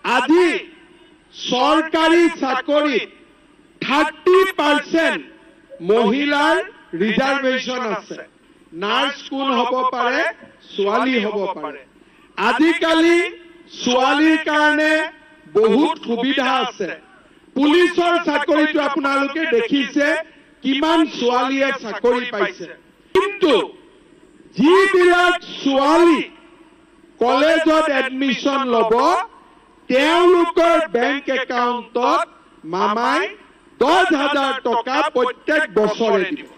আজি সৰকাৰি চাকৰি 30% মহিলাৰ ৰিজাৰ্ভেশন আছে। নাৰ্স কোন হব পাৰে, ছোৱালী হব পাৰে। আজিকালি ছোৱালীৰ কাৰণে বহুত সুবিধা আছে। পুলিচৰ চাকৰিটো আপোনালোকে দেখিছে কিমান ছোৱালীয়ে চাকৰি পাইছে। কিন্তু যিবিলাক ছোৱালী কলেজত এডমিশন লব, তেওঁলোকৰ বেংক একাউণ্টত মামাই 10,000 টকা প্ৰত্যেক বছৰে দিব।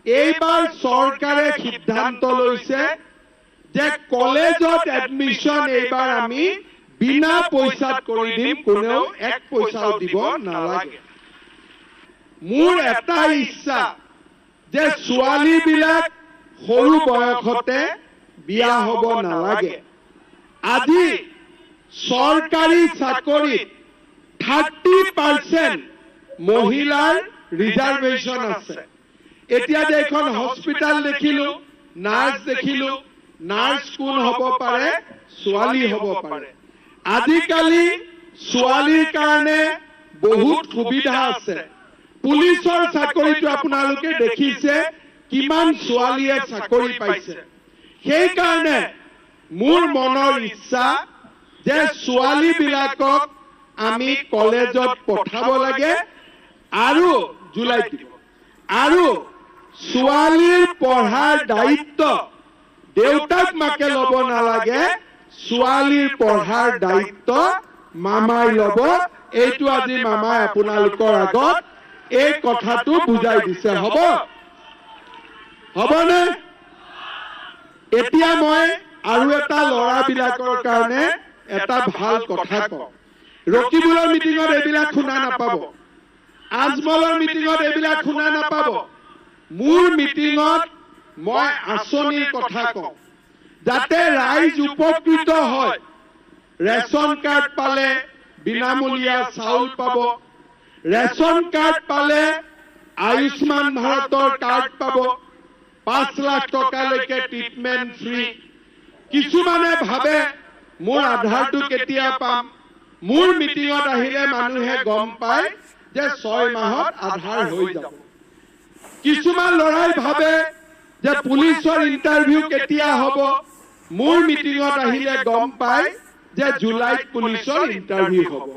এইবাৰ চৰকাৰে সিদ্ধান্ত লৈছে যে কলেজত এডমিশন এইবাৰ আমি বিনা পইচাত কৰি দিম, কোনেও 1 পইচাও দিব নালাগে। মোৰ এটা ইচ্ছা যে ছোৱালীবিলাক সৰু বয়সতে বিয়া হব নালাগে। আজি সরকারি চাকরি 30% মহিলার রিজার্ভেশন আছে। এতিয়া যে এখন হসপিটাল দেখিলো, নার্স দেখিলো, নার্স কোন হব পারে, ছোৱালী হব পাৰে। আজিকালি ছোৱালীৰ কাৰণে বহুত সুবিধা আছে। পুলিচৰ চাকৰিটো আপোনালোকে দেখিছে কিমান ছোৱালীয়ে চাকৰি পাইছে। সেইকাৰণে মোৰ মনৰ ইচ্ছা যে ছোৱালী বিলাকক আমি কলেজত পঠাব লাগে আৰু জুলাইত দিব। আৰু ছোৱালীৰ পঢ়াৰ দায়িত্ব দেউতাক মাকে লব নালাগে, ছোৱালীৰ পঢ়াৰ দায়িত্ব মামাই লব। এইটো আজি মামাই আপোনালোকৰ আগত এই কথাটো বুজাই দিছে। হব হবনে? এতিয়া মই আৰু এটা ল'ৰাবিলাকৰ কাৰণে এটা ভাল কথা কওঁ। ৰকিবুলৰ মিটিঙত এইবিলাক শুনা নাপাব, আজমলৰ মিটিঙত এইবিলাক শুনা নাপাব। মোৰ মিটিঙত মই আঁচনিৰ কথা কওঁ, যাতে ৰাইজ উপকৃত হয়। ৰেচন কাৰ্ড পালে বিনামূলীয়া চাউল পাব, ৰেচন কাৰ্ড পালে আয়ুষ্মান ভাৰতৰ কাৰ্ড পাব, 5 লাখ টকালৈকে ট্ৰিটমেন্ট ফ্ৰী। কিছুমানে ভাবে মোৰ আধাৰটো কেতিয়া পাম। মোৰ মিটিঙত আহিলে মানুহে গম পায় যে 6 মাহত আধাৰ হৈ যাব। কিছুমান লৰাই ভাবে যে পুলিচৰ ইন্টাৰভিউ কেতিয়া হ'ব। মোৰ মিটিঙত আহিলে গম পায় যে জুলাইত পুলিচৰ ইন্টাৰভিউ হ'ব।